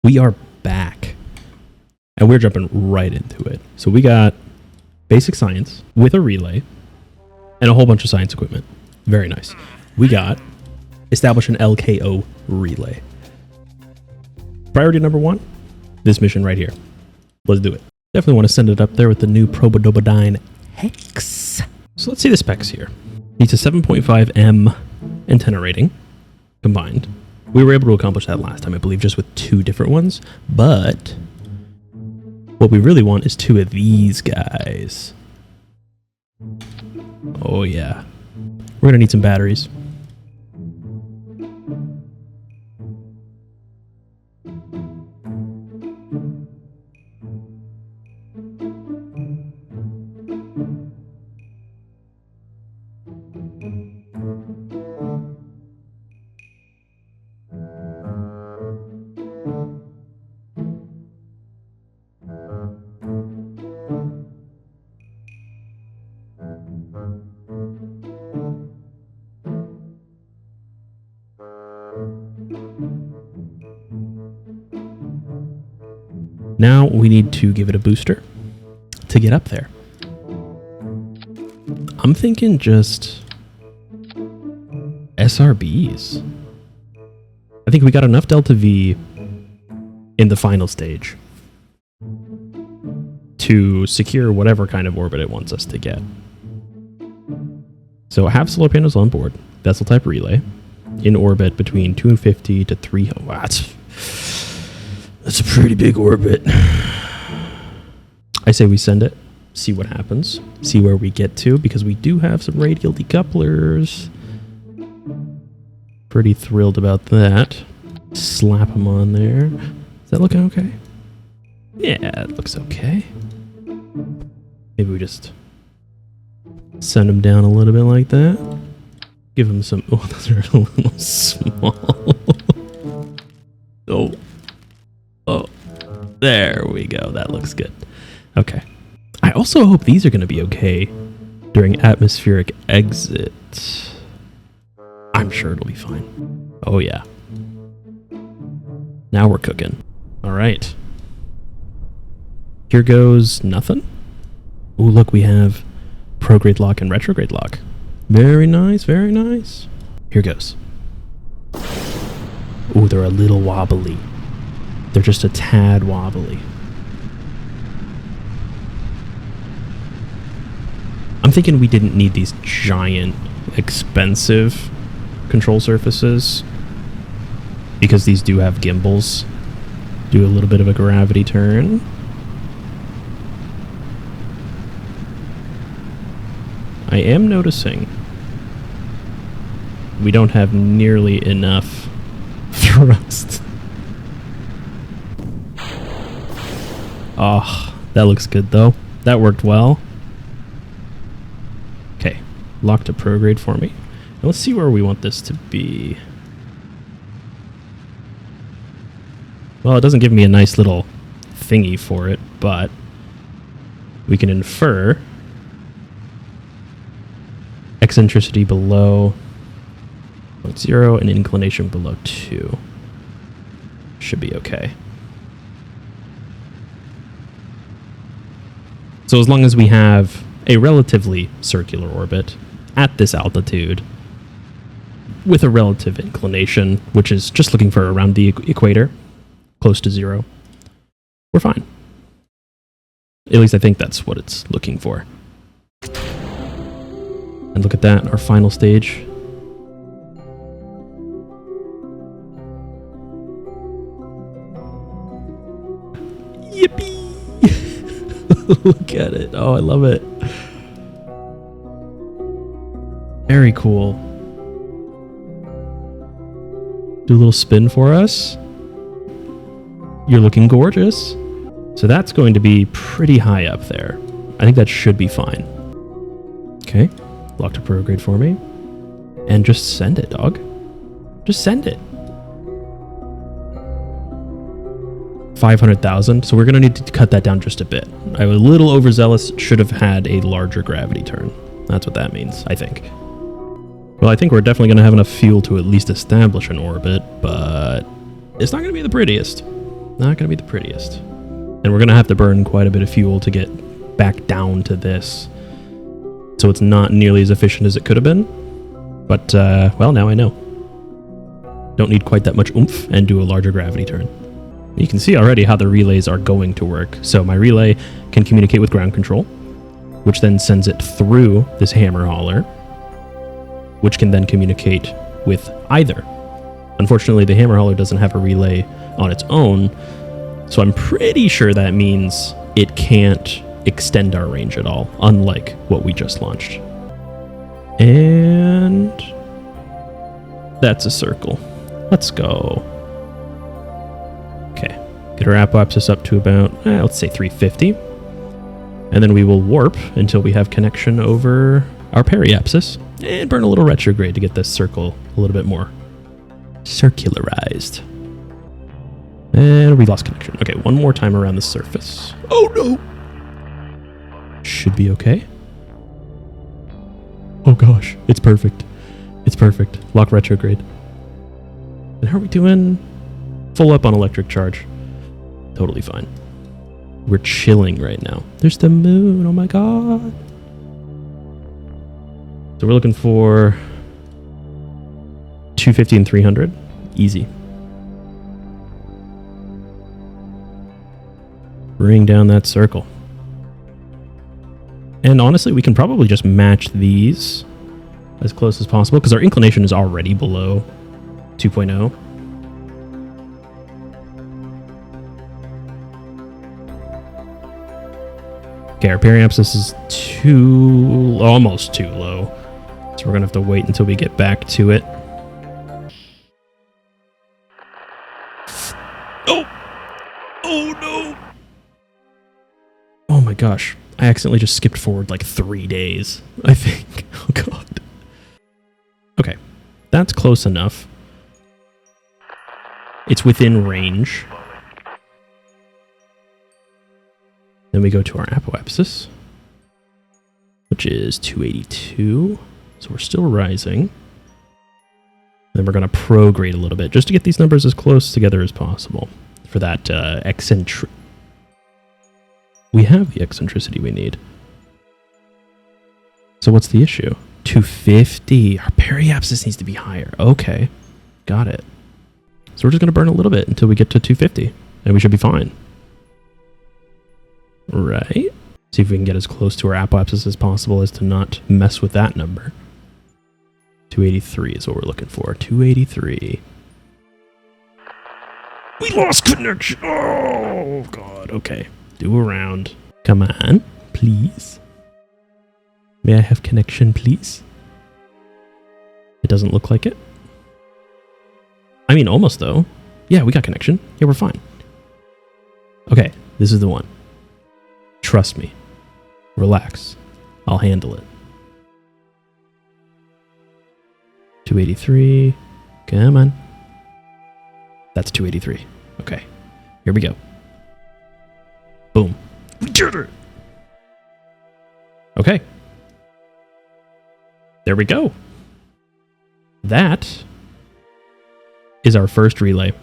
We are back. And we're jumping right into it. So we got basic science with a relay and a whole bunch of science equipment. Very nice. We got establish an LKO relay. Priority number 1, this mission right here. Let's do it. Definitely want to send it up there with the new Probodobodyne Hex. So let's see the specs here. Needs a 7.5 M antenna rating combined. We were able to accomplish that last time, I believe, just with 2 different ones. But what we really want is 2 of these guys. Oh yeah. We're gonna need some batteries. Now we need to give it a booster to get up there. I'm thinking just SRBs. I think we got enough delta V in the final stage to secure whatever kind of orbit it wants us to get. So have solar panels on board, vessel type relay, in orbit between 250 to 300 watts. That's a pretty big orbit. I say we send it, see what happens, see where we get to, because we do have some radial decouplers. Pretty thrilled about that. Slap them on there. Is that looking okay? Yeah, it looks okay. Maybe we just send them down a little bit like that. Give them some... Oh, those are a little small. Oh. Oh, there we go. That looks good. Okay. I also hope these are going to be okay during atmospheric exit. I'm sure it'll be fine. Oh, yeah. Now we're cooking. All right. Here goes nothing. Ooh, look, we have prograde lock and retrograde lock. Very nice, very nice. Here goes. Ooh, they're a little wobbly. They're just a tad wobbly. I'm thinking we didn't need these giant, expensive control surfaces because these do have gimbals. Do a little bit of a gravity turn. I am noticing we don't have nearly enough thrust. Oh, that looks good though. That worked well. Okay, lock to prograde for me. Now let's see where we want this to be. Well, it doesn't give me a nice little thingy for it, but we can infer eccentricity below 0.0 and inclination below 2. Should be okay. So as long as we have a relatively circular orbit at this altitude with a relative inclination, which is just looking for around the equator, close to 0, we're fine. At least I think that's what it's looking for. And look at that, our final stage. Yippee! Look at it. Oh, I love it. Very cool. Do a little spin for us. You're looking gorgeous. So that's going to be pretty high up there. I think that should be fine. Okay. Lock to prograde for me. And just send it, dog. Just send it. 500,000, so we're going to need to cut that down just a bit. I was a little overzealous, should have had a larger gravity turn. That's what that means, I think. Well, I think we're definitely going to have enough fuel to at least establish an orbit, but it's not going to be the prettiest. Not going to be the prettiest. And we're going to have to burn quite a bit of fuel to get back down to this. So it's not nearly as efficient as it could have been. But, well, now I know. Don't need quite that much oomph and do a larger gravity turn. You can see already how the relays are going to work. So my relay can communicate with ground control, which then sends it through this hammer hauler, which can then communicate with either. Unfortunately, the hammer hauler doesn't have a relay on its own, so I'm pretty sure that means it can't extend our range at all, unlike what we just launched. And that's a circle. Let's go. Okay, get our apoapsis up to about, let's say 350. And then we will warp until we have connection over our periapsis and burn a little retrograde to get this circle a little bit more circularized. And we lost connection. Okay, one more time around the surface. Oh no! Should be okay. Oh gosh, it's perfect. It's perfect. Lock retrograde. And how are we doing? Full up on electric charge. Totally fine. We're chilling right now. There's the moon. Oh my god. So we're looking for 250 and 300. Easy. Bring down that circle. And honestly, we can probably just match these as close as possible because our inclination is already below 2.0. Okay, our periapsis is almost too low. So we're going to have to wait until we get back to it. Oh! Oh no! Oh my gosh. I accidentally just skipped forward like 3 days, I think. Oh god. Okay, that's close enough. It's within range. Then we go to our apoapsis, which is 282. So we're still rising. Then we're going to prograde a little bit just to get these numbers as close together as possible for that eccentricity. We have the eccentricity we need. So what's the issue? 250. Our periapsis needs to be higher. Okay, got it. So we're just going to burn a little bit until we get to 250, and we should be fine. Right? See if we can get as close to our apoapsis as possible as to not mess with that number. 283 is what we're looking for. 283. We lost connection. Oh, God. Okay. Do a round. Come on, please. May I have connection, please? It doesn't look like it. I mean, almost, though. Yeah, we got connection. Yeah, we're fine. Okay, this is the one. Trust me. Relax. I'll handle it. 283. Come on. That's 283. Okay, here we go. Boom. We did it! Okay. There we go. That is our first relay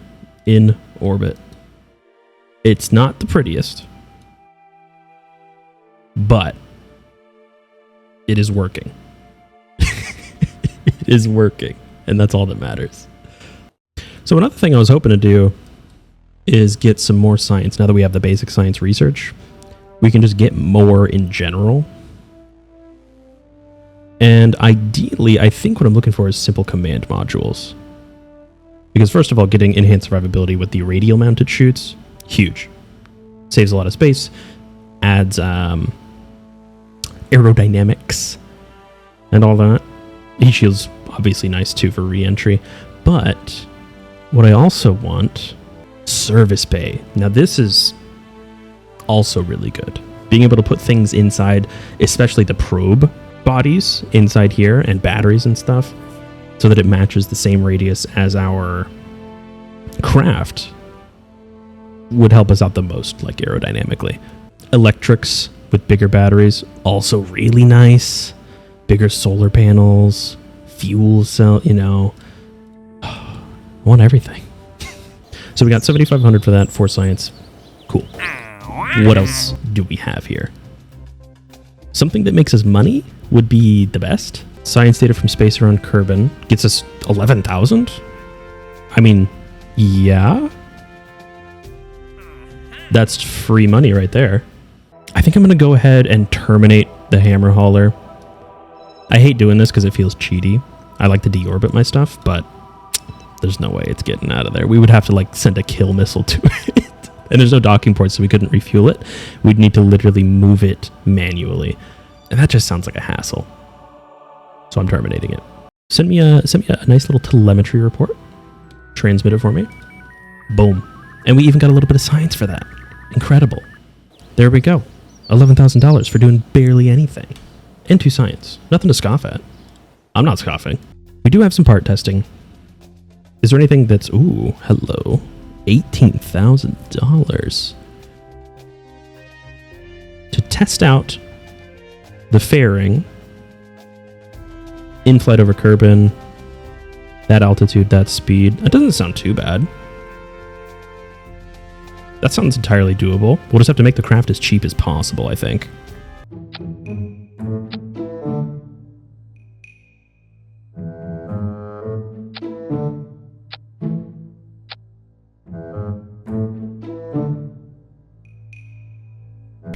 in orbit. It's not the prettiest, but it is working. It is working, and that's all that matters. So another thing I was hoping to do is get some more science. Now that we have the basic science research, we can just get more in general. And ideally, I think what I'm looking for is simple command modules. Because first of all, getting enhanced survivability with the radial mounted chutes, huge. Saves a lot of space, adds aerodynamics and all that. Heat shield's obviously nice too for re-entry. But what I also want, service bay. Now this is also really good. Being able to put things inside, especially the probe bodies inside here and batteries and stuff, so that it matches the same radius as our craft, would help us out the most, like aerodynamically. Electrics with bigger batteries, also really nice. Bigger solar panels, fuel cell, you know. I want everything. So we got 7,500 for that, for science. Cool. What else do we have here? Something that makes us money would be the best. Science data from space around Kerbal gets us 11,000. I mean, yeah. That's free money right there. I think I'm going to go ahead and terminate the hammer hauler. I hate doing this because it feels cheaty. I like to deorbit my stuff, but there's no way it's getting out of there. We would have to like send a kill missile to it. And there's no docking port, so we couldn't refuel it. We'd need to literally move it manually. And that just sounds like a hassle. So I'm terminating it. Send me a nice little telemetry report. Transmit it for me. Boom. And we even got a little bit of science for that. Incredible. There we go. $11,000 for doing barely anything. And 2 science. Nothing to scoff at. I'm not scoffing. We do have some part testing. Is there anything that's... Ooh, hello. $18,000. To test out the fairing in flight over Kerbal, that altitude, that speed. That doesn't sound too bad. That sounds entirely doable. We'll just have to make the craft as cheap as possible, I think.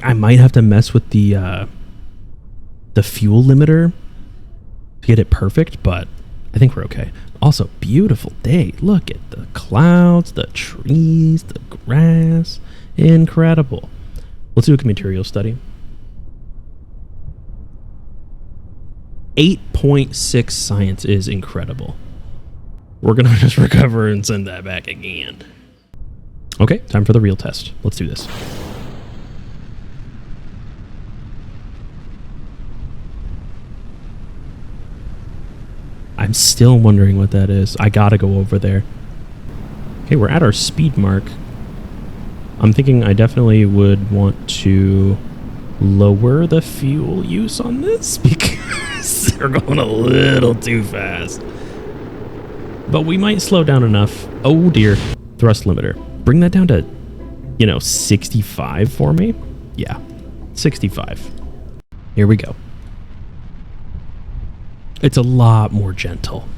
I might have to mess with the fuel limiter to get it perfect, but I think we're okay. Also, beautiful day. Look at the clouds, the trees, the grass. Incredible. Let's do a material study. 8.6 science is incredible. We're going to just recover and send that back again. Okay, time for the real test. Let's do this. I'm still wondering what that is. I gotta go over there. Okay, we're at our speed mark. I'm thinking I definitely would want to lower the fuel use on this because they're going a little too fast. But we might slow down enough. Oh dear. Thrust limiter. Bring that down to, 65 for me. Yeah, 65. Here we go. It's a lot more gentle.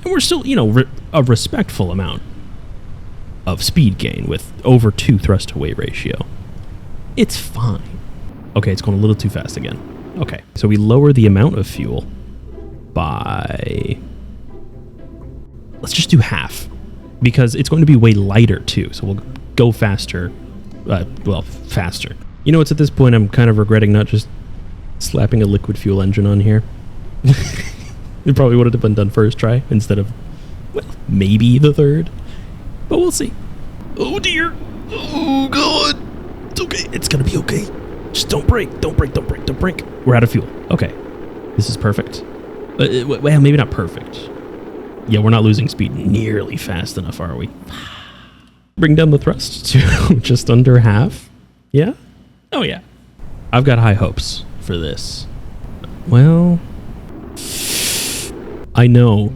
And we're still, a respectful amount of speed gain with over 2 thrust to weight ratio. It's fine. Okay, it's going a little too fast again. Okay, so we lower the amount of fuel by... Let's just do half. Because it's going to be way lighter too, so we'll go faster. Faster. It's at this point I'm kind of regretting not just slapping a liquid fuel engine on here. It probably would have been done first try instead of, maybe the third. But we'll see. Oh dear. Oh god. It's okay. It's gonna be okay. Just don't break. Don't break. Don't break. Don't break. We're out of fuel. Okay. This is perfect. Well, maybe not perfect. Yeah, we're not losing speed nearly fast enough, are we? Bring down the thrust to just under half. Yeah? Oh yeah. I've got high hopes for this. Well, I know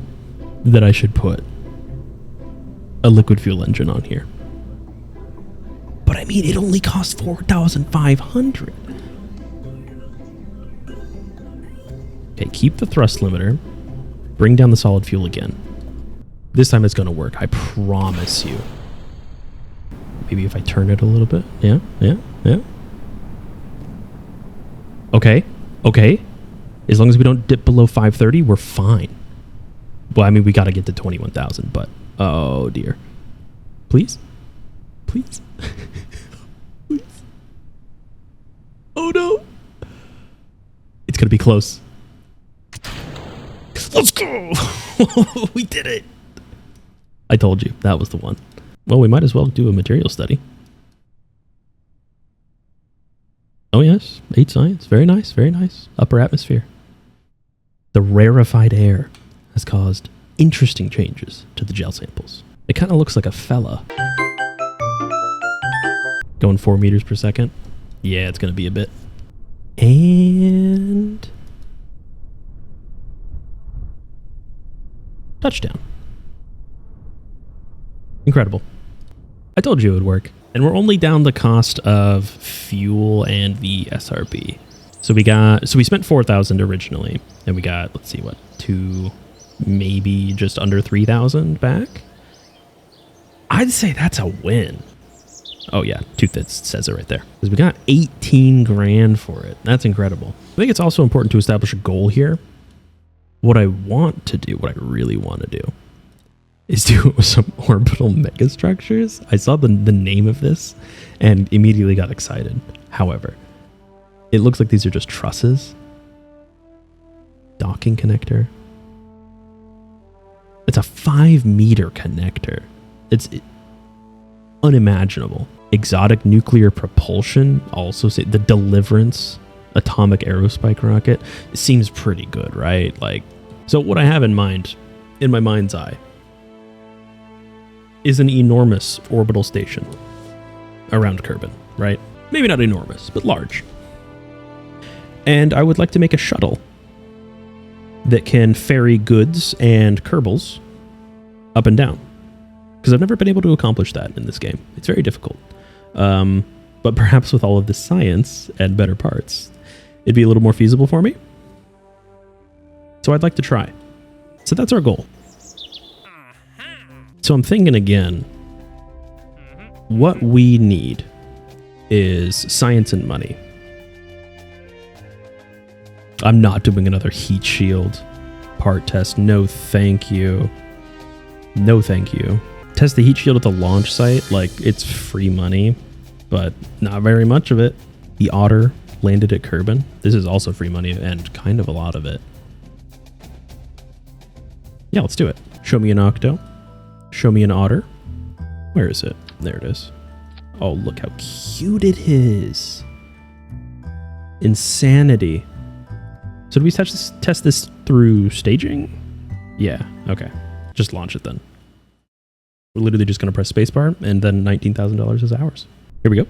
that I should put a liquid fuel engine on here. But I mean, it only costs 4,500. Okay, keep the thrust limiter. Bring down the solid fuel again. This time it's going to work, I promise you. Maybe if I turn it a little bit. Yeah. Okay. As long as we don't dip below 530, we're fine. Well, I mean, we got to get to 21,000, but... Oh, dear. Please? Please? Please? Oh, no. It's going to be close. Let's go! We did it! I told you, that was the one. Well, we might as well do a material study. Oh yes, 8 science. Very nice, very nice. Upper atmosphere. The rarefied air has caused interesting changes to the gel samples. It kind of looks like a fella. Going 4 meters per second. Yeah, it's going to be a bit. And... touchdown. Incredible. I told you it would work. And we're only down the cost of fuel and the SRB. So we spent 4,000 originally, and we got, let's see, what, maybe just under 3,000 back? I'd say that's a win. Oh yeah, Tooth says it right there. Because we got 18 grand for it. That's incredible. I think it's also important to establish a goal here. What I want to do, what I really want to do, is do some orbital megastructures. I saw the name of this and immediately got excited. However, it looks like these are just trusses. Docking connector. It's a 5-meter connector. It's unimaginable. Exotic nuclear propulsion. Also, the Deliverance atomic aerospike rocket. It seems pretty good, right? Like, so what I have in mind, in my mind's eye, is an enormous orbital station around Kerbal, right? Maybe not enormous, but large. And I would like to make a shuttle that can ferry goods and Kerbals up and down. Because I've never been able to accomplish that in this game. It's very difficult. But perhaps with all of this science and better parts, it'd be a little more feasible for me. So I'd like to try. So that's our goal. So I'm thinking again, what we need is science and money. I'm not doing another heat shield part test. No, thank you. No, thank you. Test the heat shield at the launch site. Like, it's free money, but not very much of it. The Otter landed at Kerbal. This is also free money and kind of a lot of it. Yeah, let's do it. Show me an Octo. Show me an Otter. Where is it? There it is. Oh, look how cute it is. Insanity. So do we test this through staging? Yeah, okay. Just launch it then. We're literally just going to press spacebar, and then $19,000 is ours. Here we go.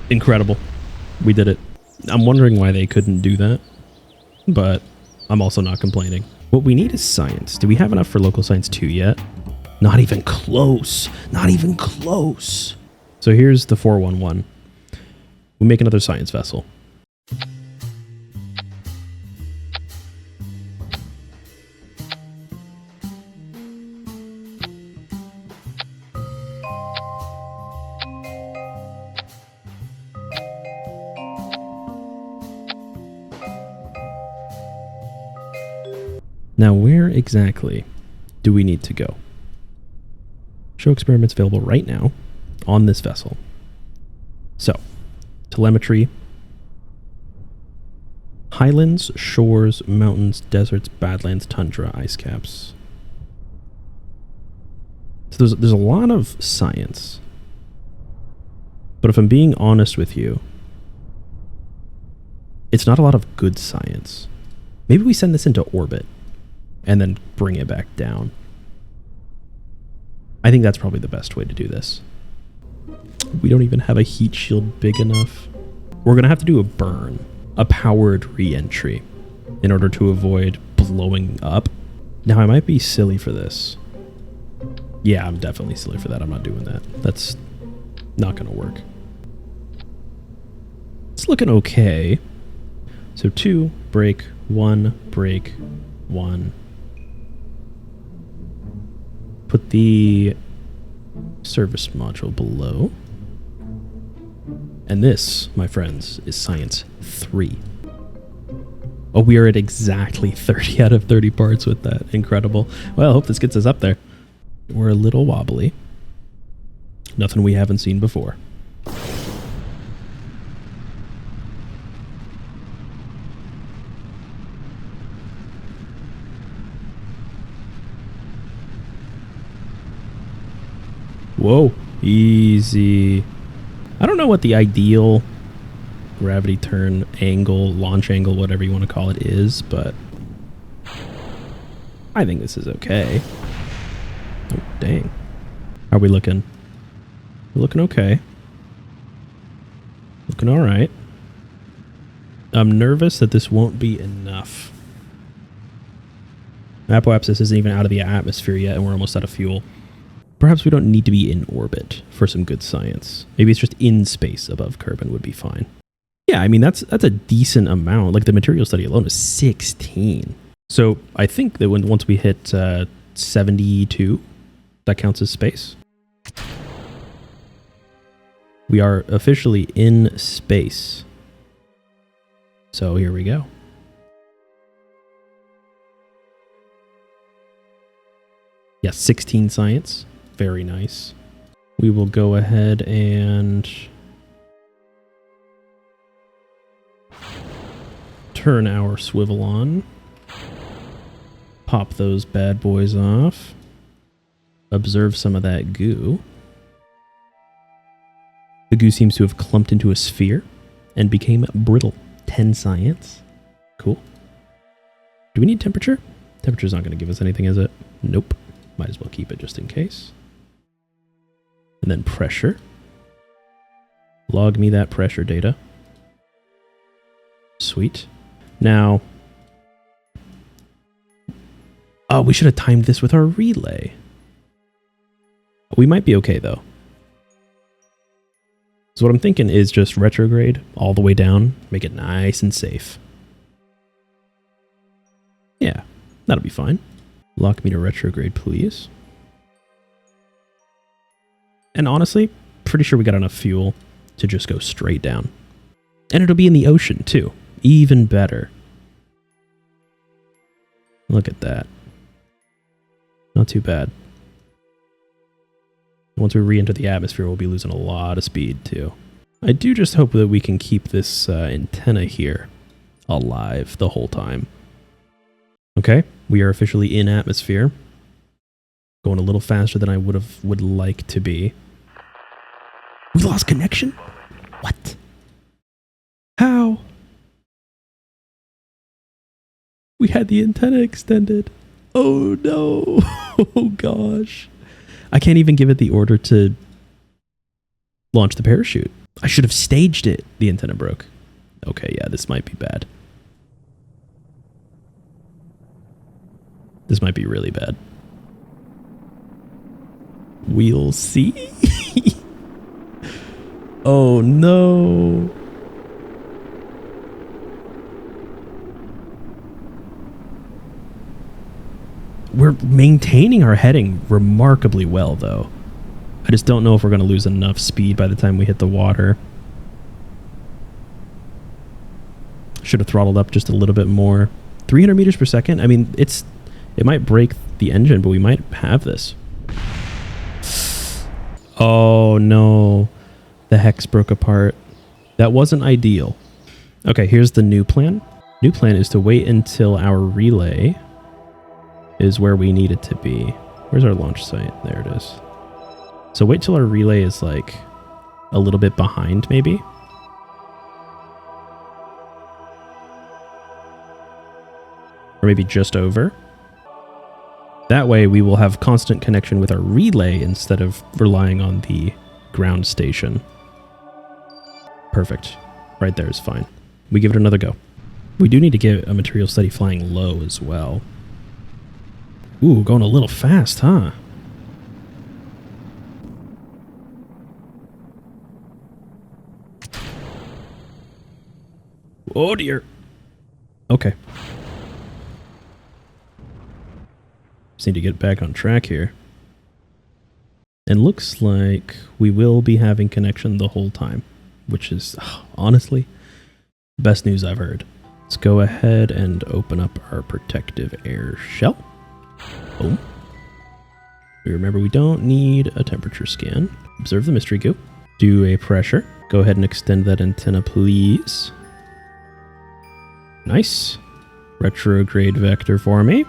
Incredible. We did it. I'm wondering why they couldn't do that, but I'm also not complaining. What we need is science. Do we have enough for local science 2 yet? Not even close. Not even close. So here's the 411. We make another science vessel. Now, where exactly do we need to go? Show experiments available right now on this vessel. So, telemetry, highlands, shores, mountains, deserts, badlands, tundra, ice caps. So there's a lot of science. But if I'm being honest with you, it's not a lot of good science. Maybe we send this into orbit and then bring it back down. I think that's probably the best way to do this. We don't even have a heat shield big enough. We're going to have to do a burn, a powered re-entry, in order to avoid blowing up. Now, I might be silly for this. Yeah, I'm definitely silly for that. I'm not doing that. That's not going to work. It's looking okay. So 2, break, 1, break, 1. Put the service module below. And this, my friends, is Science 3. Oh, we are at exactly 30 out of 30 parts with that. Incredible. Well, I hope this gets us up there. We're a little wobbly. Nothing we haven't seen before. Whoa, easy. I don't know what the ideal gravity turn angle, launch angle, whatever you want to call it is, but I think this is okay. Oh, dang. How are we looking? We're looking okay. Looking all right. I'm nervous that this won't be enough. Apoapsis isn't even out of the atmosphere yet, and we're almost out of fuel. Perhaps we don't need to be in orbit for some good science. Maybe it's just in space above Kerbal would be fine. Yeah, I mean, that's a decent amount. Like the material study alone is 16. So I think that once we hit 72, that counts as space. We are officially in space. So here we go. Yes, 16 science. Very nice. We will go ahead and turn our swivel on. Pop those bad boys off. Observe some of that goo. The goo seems to have clumped into a sphere and became brittle. 10 science. Cool. Do we need temperature? Temperature's not going to give us anything, is it? Nope. Might as well keep it just in case. And then pressure. Log me that pressure data. Sweet. Now, oh, we should have timed this with our relay. We might be okay, though. So what I'm thinking is just retrograde all the way down, make it nice and safe. Yeah, that'll be fine. Lock me to retrograde, please. And honestly, pretty sure we got enough fuel to just go straight down. And it'll be in the ocean, too. Even better. Look at that. Not too bad. Once we re-enter the atmosphere, we'll be losing a lot of speed, too. I do just hope that we can keep this antenna here alive the whole time. Okay, we are officially in atmosphere. Going a little faster than I would like to be. We lost connection? What? How? We had the antenna extended. Oh no. Oh gosh. I can't even give it the order to launch the parachute. I should have staged it. The antenna broke. Okay, yeah, this might be bad. This might be really bad. We'll see. Oh no. We're maintaining our heading remarkably well, though. I just don't know if we're going to lose enough speed by the time we hit the water. Should have throttled up just a little bit more. 300 meters per second? I mean, it might break the engine, but we might have this. Oh, no. The hex broke apart. That wasn't ideal. Okay, here's the new plan. New plan is to wait until our relay is where we need it to be. Where's our launch site? There it is. So wait till our relay is like a little bit behind, maybe. Or maybe just over. That way we will have constant connection with our relay instead of relying on the ground station. Perfect. Right there is fine. We give it another go. We do need to get a material study flying low as well. Ooh, going a little fast, huh? Oh dear. Okay. Just need to get back on track here. And looks like we will be having connection the whole time, which is, honestly, best news I've heard. Let's go ahead and open up our protective air shell. Boom. Remember, we don't need a temperature scan. Observe the mystery goo. Do a pressure. Go ahead and extend that antenna, please. Nice. Retrograde vector for me.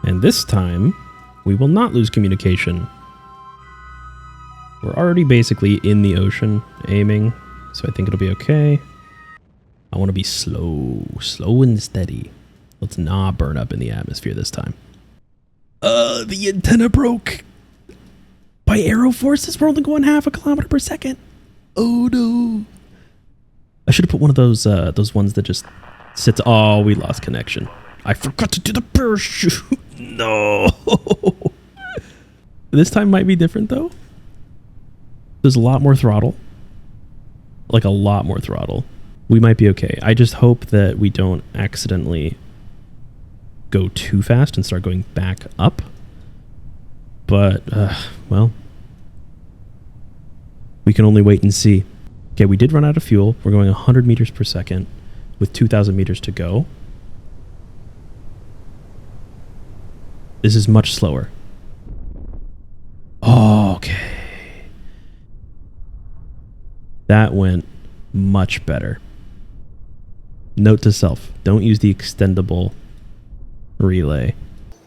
And this time, we will not lose communication. We're already basically in the ocean aiming, so I think it'll be okay. I want to be slow and steady. Let's not burn up in the atmosphere this time. The antenna broke. By aero forces, we're only going 0.5 kilometers per second. Oh no. I should have put one of those ones that just sits. Oh, we lost connection. I forgot to do the parachute. No. This time might be different though. There's a lot more throttle. Like a lot more throttle. We might be okay. I just hope that we don't accidentally go too fast and start going back up. But, well, we can only wait and see. Okay, we did run out of fuel. We're going 100 meters per second with 2,000 meters to go. This is much slower. Oh, okay. That went much better. Note to self, don't use the extendable relay.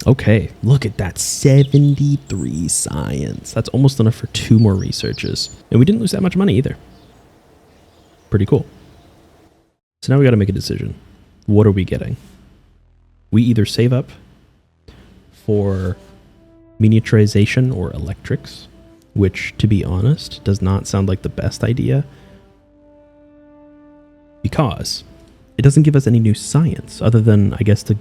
Okay, look at that, 73 science. That's almost enough for 2 more researches. And we didn't lose that much money either. Pretty cool. So now we got to make a decision. What are we getting? We either save up for miniaturization or electrics, which, to be honest, does not sound like the best idea because it doesn't give us any new science other than, I guess, the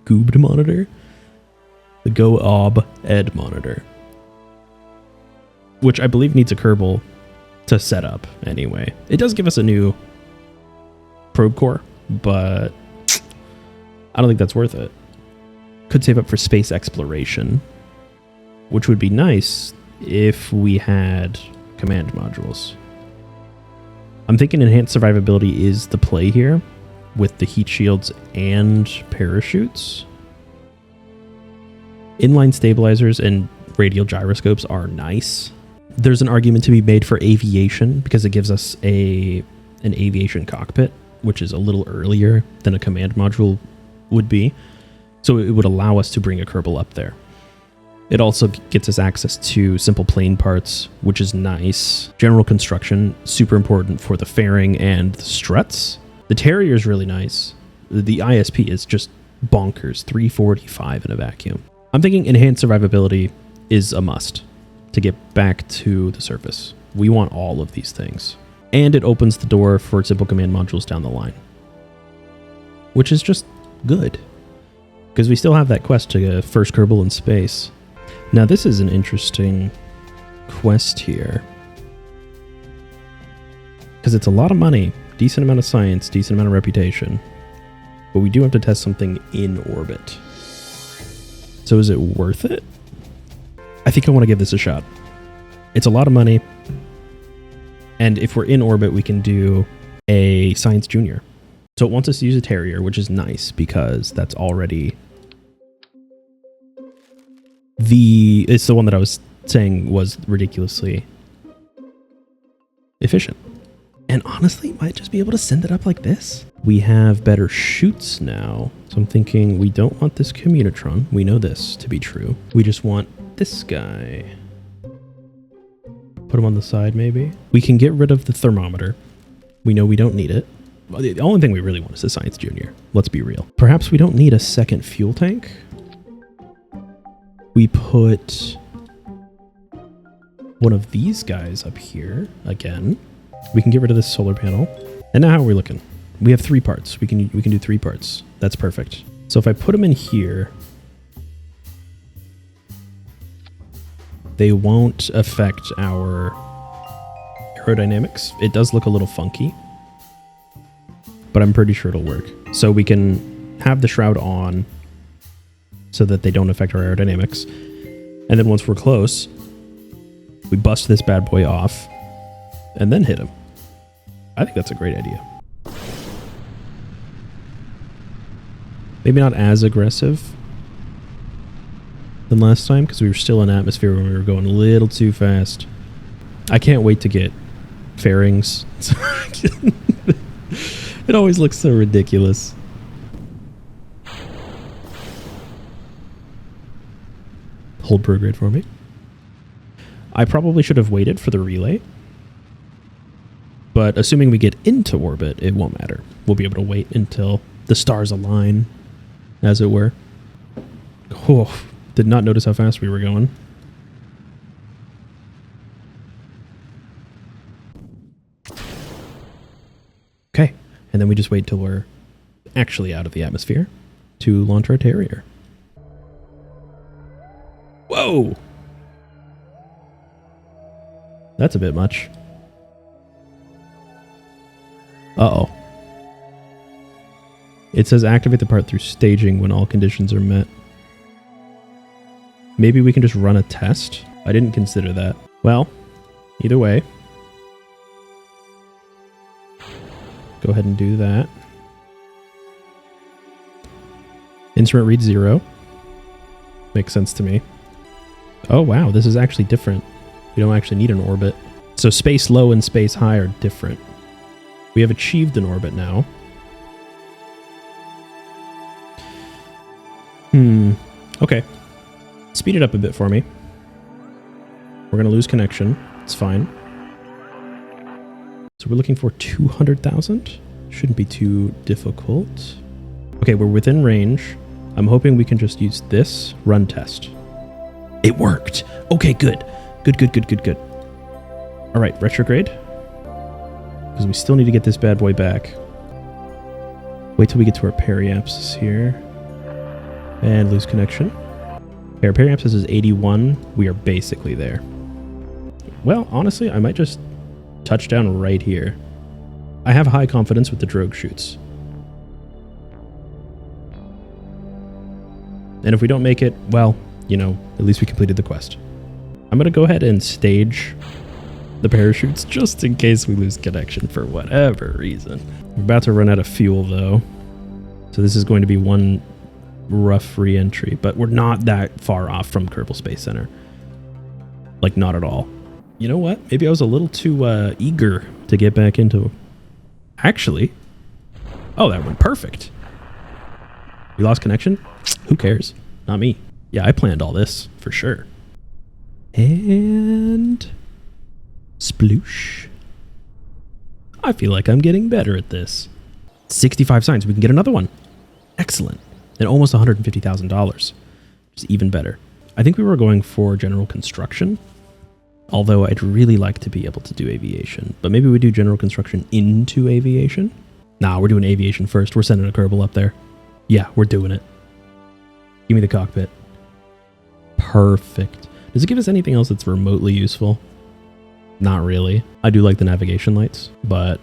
goobed monitor, the go-ob ed monitor, which I believe needs a Kerbal to set up anyway. It does give us a new probe core, but I don't think that's worth it. Could save up for space exploration, which would be nice if we had command modules. I'm thinking enhanced survivability is the play here with the heat shields and parachutes. Inline stabilizers and radial gyroscopes are nice. There's an argument to be made for aviation because it gives us an aviation cockpit, which is a little earlier than a command module would be. So it would allow us to bring a Kerbal up there. It also gets us access to simple plane parts, which is nice. General construction, super important for the fairing and the struts. The Terrier is really nice. The ISP is just bonkers, 345 in a vacuum. I'm thinking enhanced survivability is a must to get back to the surface. We want all of these things. And it opens the door for simple command modules down the line, which is just good because we still have that quest to get first Kerbal in space. Now this is an interesting quest here because it's a lot of money, decent amount of science, decent amount of reputation, but we do have to test something in orbit. So is it worth it? I think I want to give this a shot. It's a lot of money, and if we're in orbit, we can do a Science Junior. So it wants us to use a Terrier, which is nice because that's already it's the one that I was saying was ridiculously efficient. And honestly, might just be able to send it up like this. We have better chutes now. So I'm thinking we don't want this Communitron. We know this to be true. We just want this guy. Put him on the side, maybe. We can get rid of the thermometer. We know we don't need it. The only thing we really want is the Science Junior. Let's be real. Perhaps we don't need a second fuel tank. We put one of these guys up here again. We can get rid of this solar panel. And now how are we looking? We have 3 parts. We can do 3 parts. That's perfect. So if I put them in here, they won't affect our aerodynamics. It does look a little funky, but I'm pretty sure it'll work. So we can have the shroud on so that they don't affect our aerodynamics. And then once we're close, we bust this bad boy off and then hit him. I think that's a great idea. Maybe not as aggressive than last time because we were still in atmosphere when we were going a little too fast. I can't wait to get fairings. It always looks so ridiculous. Hold prograde for me. I probably should have waited for the relay, but assuming we get into orbit, it won't matter. We'll be able to wait until the stars align, as it were. Oh, did not notice how fast we were going. And then we just wait till we're actually out of the atmosphere to launch our Terrier. Whoa! That's a bit much. Uh-oh. It says activate the part through staging when all conditions are met. Maybe we can just run a test? I didn't consider that. Well, either way. Go ahead and do that. Instrument reads 0. Makes sense to me. Oh wow, this is actually different. We don't actually need an orbit. So space low and space high are different. We have achieved an orbit now. Okay. Speed it up a bit for me. We're going to lose connection. It's fine. So we're looking for 200,000. Shouldn't be too difficult. Okay, we're within range. I'm hoping we can just use this run test. It worked. Okay, good. Good. All right, retrograde. Because we still need to get this bad boy back. Wait till we get to our periapsis here. And lose connection. Okay, our periapsis is 81. We are basically there. Well, honestly, I might just touch down right here. I have high confidence with the drogue chutes. And if we don't make it, well, you know, at least we completed the quest. I'm going to go ahead and stage the parachutes just in case we lose connection for whatever reason. We're about to run out of fuel, though. So this is going to be one rough re-entry, but we're not that far off from Kerbal Space Center. Like, not at all. You know what? Maybe I was a little too eager to get back into... Actually... Oh, that went perfect. We lost connection? Who cares? Not me. Yeah, I planned all this, for sure. And... sploosh. I feel like I'm getting better at this. 65 signs. We can get another one. Excellent. And almost $150,000. Which is even better. I think we were going for general construction. Although I'd really like to be able to do aviation. But maybe we do general construction into aviation? Nah, we're doing aviation first. We're sending a Kerbal up there. Yeah, we're doing it. Give me the cockpit. Perfect. Does it give us anything else that's remotely useful? Not really. I do like the navigation lights, but...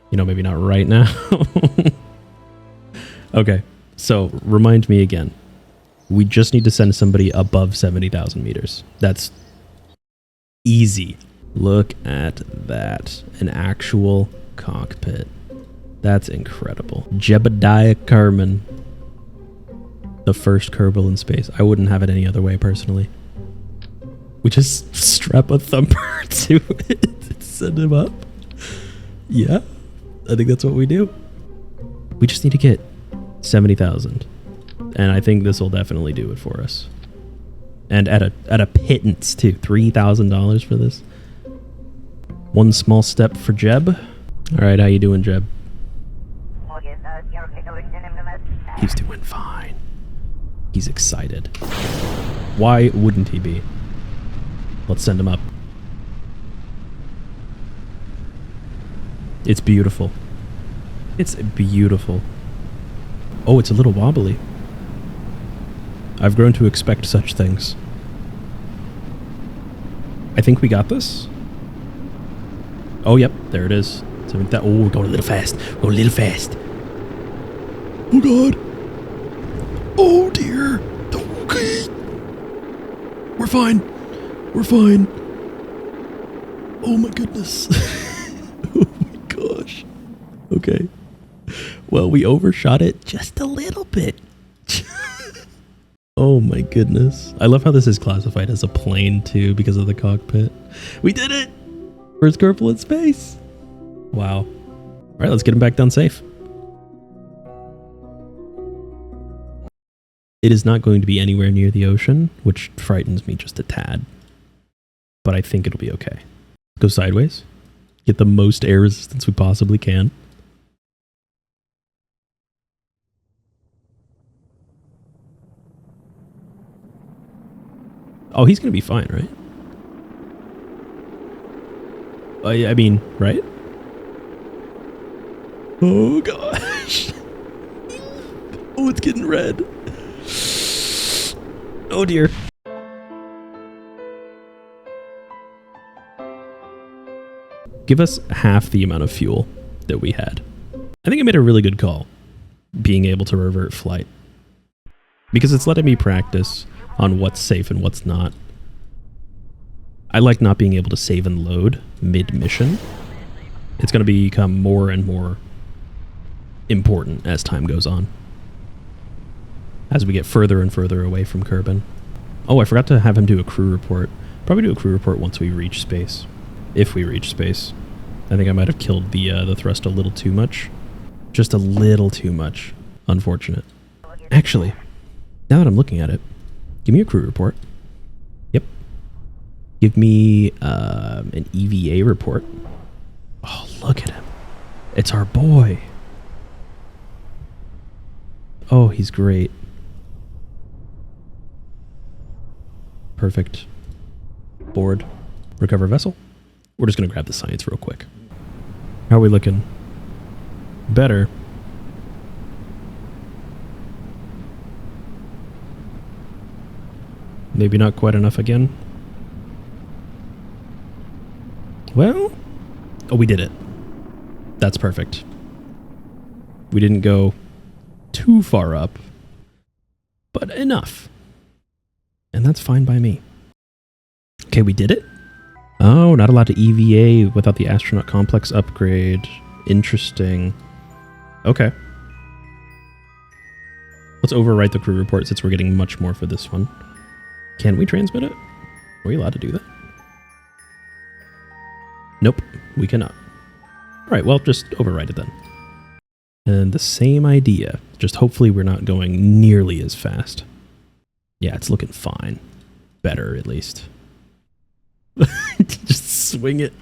you know, maybe not right now. Okay, so remind me again. We just need to send somebody above 70,000 meters. That's easy. Look at that. An actual cockpit. That's incredible. Jebediah Kerman. The first Kerbal in space. I wouldn't have it any other way, personally. We just strap a thumper to it and send him up. Yeah, I think that's what we do. We just need to get 70,000. And I think this will definitely do it for us. And at a pittance, too. $3,000 for this. One small step for Jeb. All right, how you doing, Jeb? He's doing fine. He's excited. Why wouldn't he be? Let's send him up. It's beautiful. It's beautiful. Oh, it's a little wobbly. I've grown to expect such things. I think we got this. Oh, yep, there it is. So that, oh, we're going a little fast. We're going a little fast. Oh, God. Oh, dear. Okay. We're fine. We're fine. Oh, my goodness. Oh, my gosh. Okay. Well, we overshot it just a little bit. Oh my goodness. I love how this is classified as a plane too because of the cockpit. We did it! First Kerbal in space. Wow. Alright, let's get him back down safe. It is not going to be anywhere near the ocean, which frightens me just a tad. But I think it'll be okay. Go sideways. Get the most air resistance we possibly can. Oh, he's going to be fine, right? I mean, right? Oh gosh. Oh, it's getting red. Oh dear. Give us half the amount of fuel that we had. I think I made a really good call being able to revert flight, because it's letting me practice on what's safe and what's not. I like not being able to save and load mid-mission. It's going to become more and more important as time goes on, as we get further and further away from Kerbal. Oh, I forgot to have him do a crew report. Probably do a crew report once we reach space. If we reach space. I think I might have killed the thrust a little too much. Just a little too much. Unfortunate. Actually, now that I'm looking at it, give me a crew report. Yep. Give me an EVA report. Oh, look at him. It's our boy. Oh, he's great. Perfect. Board. Recover vessel. We're just going to grab the science real quick. How are we looking? Better. Maybe not quite enough again. Well, oh, we did it. That's perfect. We didn't go too far up, but enough. And that's fine by me. Okay, we did it. Oh, not allowed to EVA without the astronaut complex upgrade. Interesting. Okay. Let's overwrite the crew report since we're getting much more for this one. Can we transmit it? Are we allowed to do that? Nope, we cannot. All right, well, just overwrite it then. And the same idea, just hopefully we're not going nearly as fast. Yeah, it's looking fine. Better, at least. Just swing it.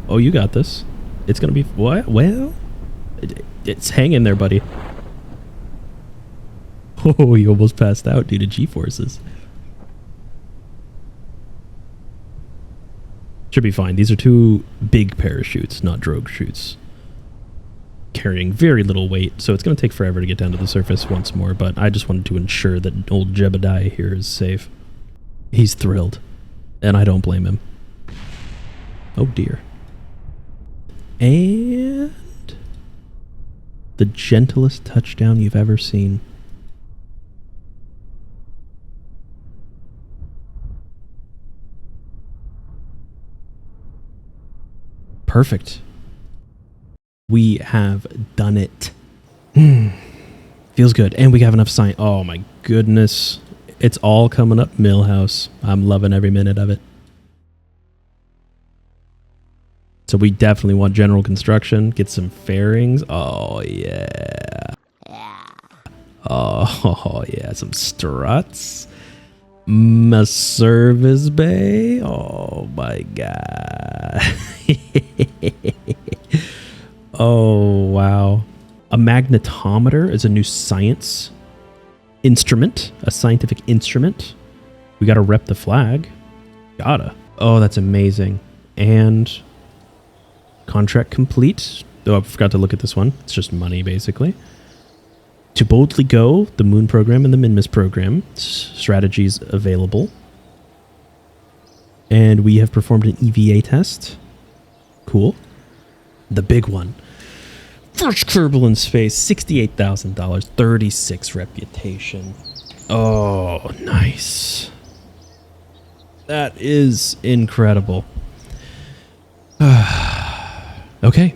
Oh, you got this. It's gonna be what? Well, it's hanging there, buddy. Oh, you almost passed out due to G-forces. Should be fine. These are two big parachutes, not drogue chutes, carrying very little weight, so it's going to take forever to get down to the surface once more, but I just wanted to ensure that old Jebediah here is safe. He's thrilled, and I don't blame him. Oh dear. And the gentlest touchdown you've ever seen. Perfect. We have done it. Feels good. And we have enough science. Oh my goodness. It's all coming up Millhouse. I'm loving every minute of it. So we definitely want general construction. Get some fairings. Oh yeah. Oh yeah. Some struts. A service bay. Oh my god. Oh wow. A magnetometer is a new science instrument, a scientific instrument. We gotta rep the flag. Gotta. Oh, that's amazing. And contract complete. Oh, I forgot to look at this one. It's just money basically. To boldly go, the Moon program and the Minmus program, strategies available. And we have performed an EVA test. Cool. The big one. First Kerbal in space, $68,000, 36 reputation. Oh, nice. That is incredible. Okay,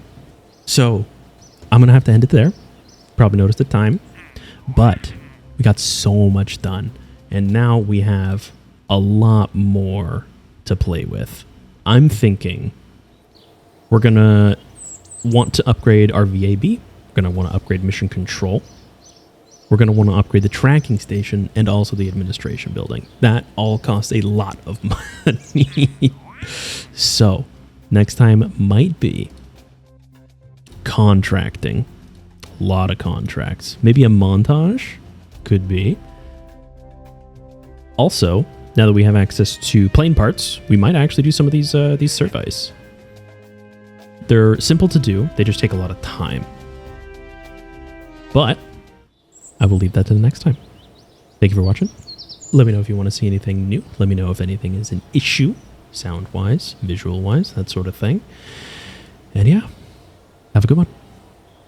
so I'm going to have to end it there. Probably noticed the time. But we got so much done. And now we have a lot more to play with. I'm thinking we're going to want to upgrade our VAB. We're going to want to upgrade mission control. We're going to want to upgrade the tracking station and also the administration building. That all costs a lot of money. So next time might be contracting. A lot of contracts. Maybe a montage? could be. Also, now that we have access to plane parts, we might actually do some of these service. They're simple to do. They just take a lot of time. But I will leave that to the next time. Thank you for watching. Let me know if you want to see anything new. Let me know if anything is an issue, sound-wise, visual-wise, that sort of thing. And yeah, have a good one.